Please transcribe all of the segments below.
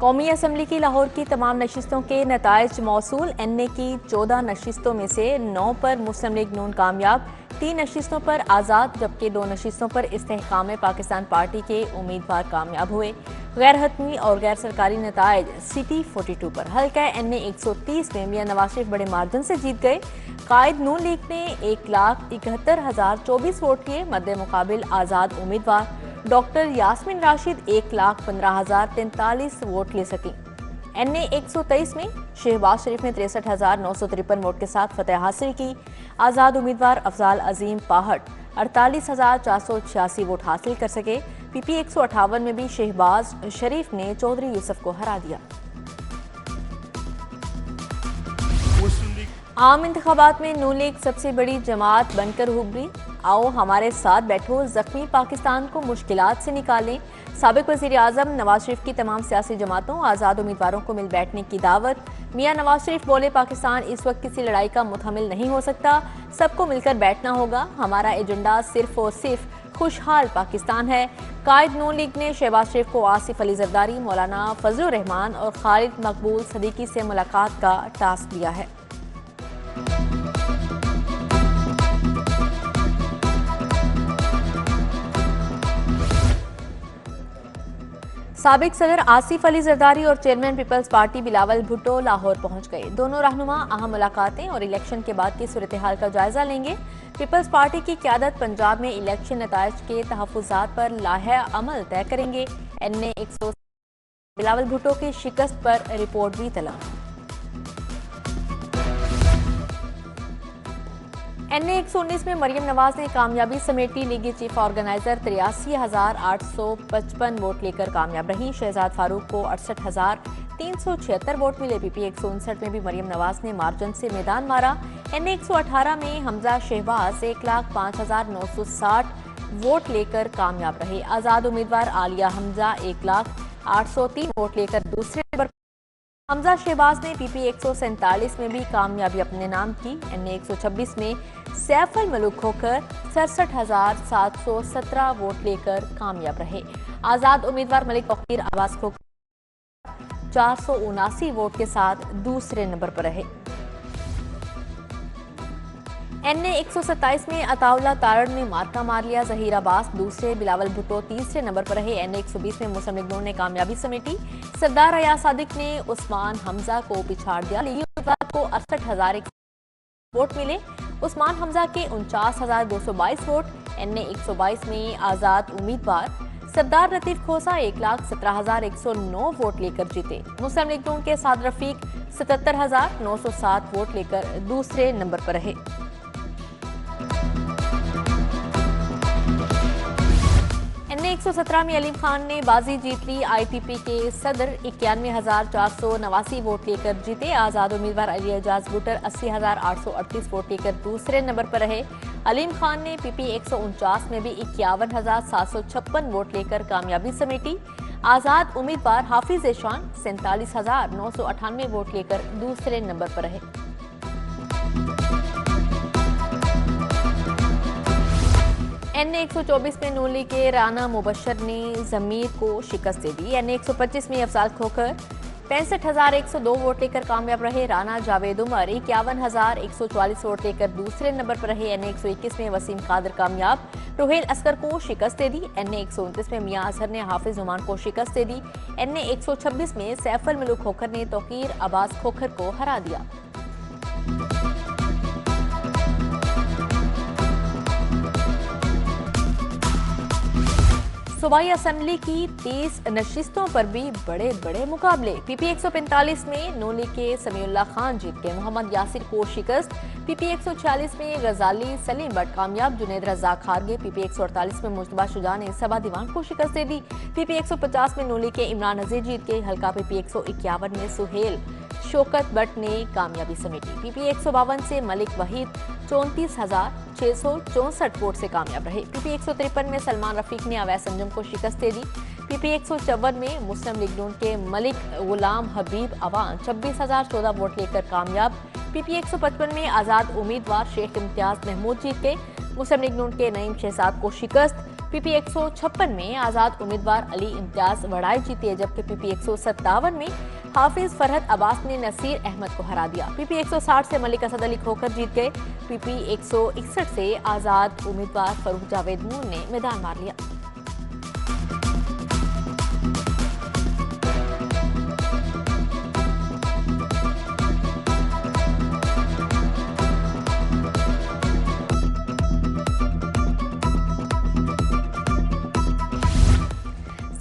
कौमी असम्बली की लाहौर की तमाम नशिस्तों के नताइज मौसूल। एनए की 14 नशिस्तों में से 9 पर मुस्लिम लीग नून कामयाब, 3 नशिस्तों पर आज़ाद जबकि 2 नशिस्तों पर इस्तेहकाम पाकिस्तान पार्टी के उम्मीदवार कामयाब हुए। गैर हतमी और गैर सरकारी नताइज सिटी 42 पर हल्का एनए 130 में मियां नवाज शरीफ बड़े मार्जिन से जीत गए। कायद नून लीग ने 1,71,024 वोट लिए, मद्दे मुकाबिल आज़ाद उम्मीदवार डॉक्टर यास्मीन राशिद 1,15,043 वोट ले सकी। एनए 123 में शहबाज शरीफ ने 63,953 वोट के साथ फतेह हासिल की। आज़ाद उम्मीदवार अफजाल अजीम पाहट 48,486 वोट हासिल कर सके। पीपी 158 में भी शहबाज शरीफ ने चौधरी यूसुफ को हरा दिया। आम इंतखाबात में नून लीग सबसे बड़ी जमात बनकर उभरी। आओ हमारे साथ बैठो, जख्मी पाकिस्तान को मुश्किलात से निकालें। साबिक वज़ीर आज़म नवाज शरीफ की तमाम सियासी जमातों आज़ाद उम्मीदवारों को मिल बैठने की दावत। मियां नवाज शरीफ बोले, पाकिस्तान इस वक्त किसी लड़ाई का मुतहमिल नहीं हो सकता, सबको मिलकर बैठना होगा। हमारा एजेंडा सिर्फ और सिर्फ खुशहाल पाकिस्तान है। कायद नून लीग ने शहबाज शरीफ को आसिफ अली जरदारी, मौलाना फजलुर रहमान और खालिद मकबूल सदीकी से मुलाकात का टास्क दिया है। साबिक सदर आसिफ अली जरदारी और चेयरमैन पीपल्स पार्टी बिलावल भुट्टो लाहौर पहुंच गए। दोनों रहनुमा अहम मुलाकातें और इलेक्शन के बाद की सूरत हाल का जायजा लेंगे। पीपल्स पार्टी की क़यादत पंजाब में इलेक्शन नताइज के तहफ़्फ़ुज़ात पर लाहे अमल तय करेंगे। एनए 100 बिलावल भुट्टो की शिकस्त पर रिपोर्ट भी तलब। एनए 119 में मरियम नवाज ने कामयाबी समेटी। लीगी चीफ ऑर्गेनाइजर 83,855 वोट लेकर कामयाब रही। शहजाद फारूक को 68,376 वोट मिले। पीपी 159 में भी मरियम नवाज ने मार्जिन से मैदान मारा। एनए 118 में हमजा शहबाज 1,05,960 वोट लेकर कामयाब रहे। आज़ाद उम्मीदवार आलिया हमजा 1,08,03 वोट लेकर दूसरे नंबर। हमजा शहबाज ने पीपी 147 में भी कामयाबी अपने नाम की। एनए 126 में सैफुल मलूक होकर 67,717 वोट लेकर कामयाब रहे। आज़ाद उम्मीदवार मलिक फकीर आवाज खोकर 479 वोट के साथ दूसरे नंबर पर रहे। एनए 127 में अताउल्ला तारड़ ने मार्का मार लिया। जहीर अब्बास दूसरे, बिलावल भुट्टो तीसरे नंबर पर रहे। एनए 120 में मुस्लिम लीग नून ने कामयाबी समेटी। सरदार अयाज सादिक ने उस्मान हमजा को पिछाड़ दिया। लीगी उम्मीदवार को 68,000 वोट मिले। उस्मान हमजा के 49,222 वोट। एनए 122 में आज़ाद उम्मीदवार सरदार लतीफ खोसा 1,17,109 वोट लेकर जीते। मुस्लिम लीग नून के साद रफीक 77,907 वोट लेकर दूसरे नंबर पर रहे। एनए 117 में अलीम खान ने बाजी जीत ली। आईपीपी के सदर 91,489 वोट लेकर जीते। आज़ाद उम्मीदवार अली एजाज बुटर 80,838 वोट लेकर दूसरे नंबर पर रहे। अलीम खान ने पीपी 149 में भी 51,756 वोट लेकर कामयाबी समेटी। आज़ाद उम्मीदवार हाफिज एशान 47,998 वोट लेकर दूसरे नंबर पर रहे। एनए 124 में नून लीग के राना मुबशर ने जमीर को शिकस्त दे दी। एनए 125 में अफजाल खोखर 65,102 वोट लेकर कामयाब रहे। राना जावेद उमर 51,144 वोट लेकर दूसरे नंबर पर रहे। एनए 121 में वसीम कादर कामयाब, रोहेल असगर को शिकस्त दे दी। एनए 129 में मियां अजहर ने हाफिज नुमान को शिकस्त दे दी। एनए 126 में सैफुल मलूक खोखर ने तौकीर अब्बास खोखर को हरा दिया। सूबाई असम्बली की 30 नशिस्तों पर भी बड़े बड़े मुकाबले। पीपी 145 में नून लीग के समीउल्लाह खान जीत के मोहम्मद यासिर को शिकस्त। पीपी 146 में गजाली सलीम बट कामयाब, जुनेद रज़ाक हार गए। पीपी 148 में मुश्तबा शुजा ने सबा दीवान को शिकस्त दे दी। पीपी 150 में नून लीग के इमरान नज़ीर जीत के। हल्का पीपी 151 में सुहेल शौकत बट ने कामयाबी समेटी। पीपी 152 से मलिक वहीद 34,664 वोट से कामयाब रहे। पीपी 153 में सलमान रफीक ने अवैस अंजुम को शिकस्त दे दी। पीपी 154 में मुस्लिम लीग नून के मलिक गुलाम हबीब अवान 26,014 वोट लेकर कामयाब। पीपी 155 में आज़ाद उम्मीदवार शेख इम्तियाज महमूद जीत के। मुस्लिम लीग नून के नईम शहजाद को शिकस्त। पीपी 156 में आजाद उम्मीदवार अली इम्तियाज वड़ाई जीते, जबकि पीपी 157 में हाफिज फरहत अब्बास ने नसीर अहमद को हरा दिया। पीपी 160 से मलिक असद अली खोखर जीत गए। पीपी 161 से आजाद उम्मीदवार फरूख जावेद नूर ने मैदान मार लिया।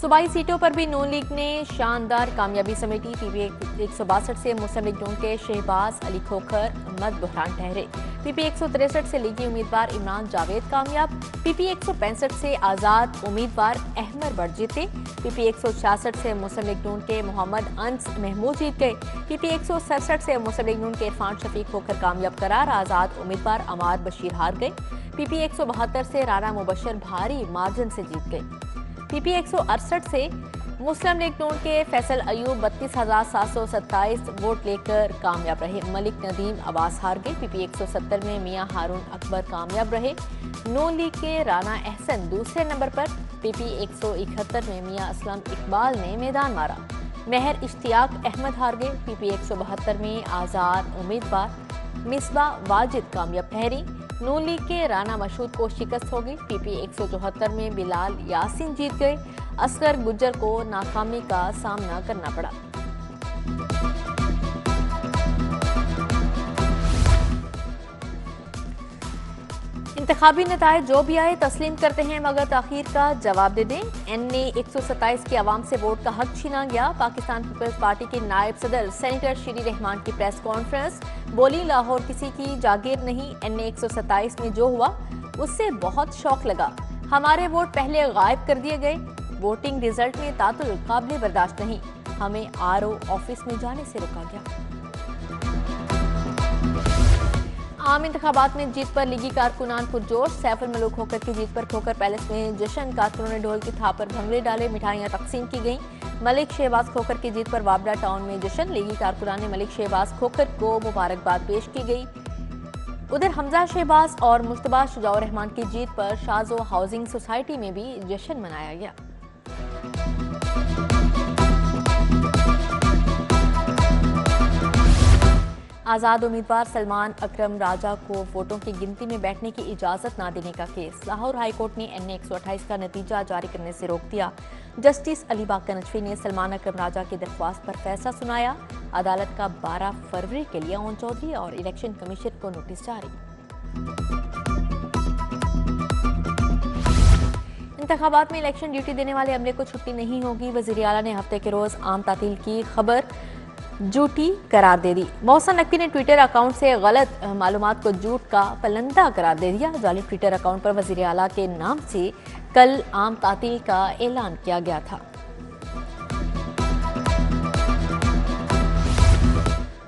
सूबाई सीटों पर भी नून लीग ने शानदार कामयाबी समेटी। पीपी 162 से मुस्लिम लीग नून के शहबाज अली खोखर मद बुहरान ठहरे। पीपी 163 से लीगी उम्मीदवार इमरान जावेद कामयाब। पीपी 165 से आजाद उम्मीदवार अहमद बट जीते। पीपी 166 से मुस्लिम लीग नून के मोहम्मद अंस महमूद जीत गए। पीपी 167 से मुस्लिम लीग नून के इरफान शफीक होकर कामयाब करार। आजाद उम्मीदवार अमार बशीर हार गए। पीपी 172 से राना मुबशर भारी मार्जिन से जीत गए। पीपी 168 से मुस्लिम लीग नून के फैसल अयूब 32,727 वोट लेकर कामयाब रहे। मलिक नदीम अब्बास हार गए। पीपी 170 में मियां हारून अकबर कामयाब रहे। नून लीग के राना एहसन दूसरे नंबर पर। पीपी 171 में मियां असलम इकबाल ने मैदान मारा। महर इश्तियाक अहमद हार गए। पीपी 172 में आजाद उम्मीदवार मिसबा वाजिद कामयाब ठहरी। नून लीग के राना मशहूद को शिकस्त होगी। पीपी 174 में बिलाल यासीन जीत गए। असगर गुज्जर को नाकामी का सामना करना पड़ा। इंतखाबी नतायज जो भी आए तस्लीम करते हैं, मगर ताखीर का जवाब दे दें। NA 127 की आवाम से वोट का हक छीना गया। पाकिस्तान पीपल्स पार्टी के नायब सदर सेनेटर शीरी रहमान की प्रेस कॉन्फ्रेंस। बोली, लाहौर किसी की जागीर नहीं। NA 127 में जो हुआ उससे बहुत शौक लगा। हमारे वोट पहले गायब कर दिए गए। वोटिंग रिजल्ट में तातुल काबिल बर्दाश्त नहीं। हमें RO ऑफिस में जाने से रोका गया। आम इंतखाबात में जीत पर लीगी कारकुनान पुरजोश। सैफुल मलूक खोखर की जीत पर खोखर पैलेस में जश्न। कारकुनों ने ढोल की थाप पर भंगड़े डाले। मिठाइयां तकसीम की गईं। मलिक शहबाज खोखर की जीत पर वाबड़ा टाउन में जश्न। लीगी कारकुनान ने मलिक शहबाज खोखर को मुबारकबाद पेश की गई। उधर हमजा शहबाज और मुश्तबा शुजाउर रहमान की जीत पर शाजो हाउसिंग सोसाइटी में भी जश्न मनाया गया। आजाद उम्मीदवार सलमान अकरम राजा को वोटों की गिनती में बैठने की इजाजत न देने का केस। लाहौर हाईकोर्ट ने NA 128 का नतीजा जारी करने से रोक दिया। जस्टिस अली बाकर नजफी ने सलमान अकरम राजा की दरख्वास्त पर फैसला सुनाया। अदालत का 12 फरवरी के लिए ओन चौधरी और इलेक्शन कमीशन को नोटिस जारी। इंतखाबात में इलेक्शन ड्यूटी देने वाले अमले को छुट्टी नहीं होगी। वजीर आला ने हफ्ते के रोज आम तातील की खबर झूठी करार दे दी। मोहसन नकवी ने ट्विटर अकाउंट से गलत मालूमात को झूठ का पलंदा करार दे दिया। जाली ट्विटर अकाउंट पर वजीर आला के नाम से कल आम तातील का ऐलान किया गया था।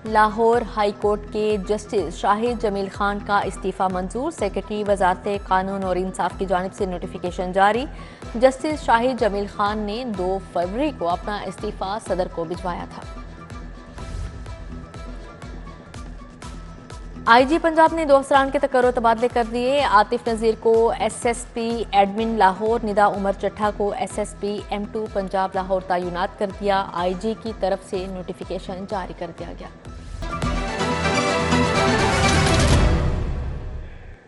लाहौर हाई कोर्ट के जस्टिस शाहिद जमील खान का इस्तीफा मंजूर। सेक्रेटरी वजारत कानून और इंसाफ की जानिब से नोटिफिकेशन जारी। जस्टिस शाहिद जमील खान ने 2 फरवरी को अपना इस्तीफा सदर को भिजवाया था। IG पंजाब ने 2 अफसरान के तकर्रुर तबादले कर दिए। आतिफ नज़ीर को SSP एडमिन लाहौर, निदा उमर चट्ठा को SSP M2 पंजाब लाहौर तैनात कर दिया। IG की तरफ से नोटिफिकेशन जारी कर दिया गया।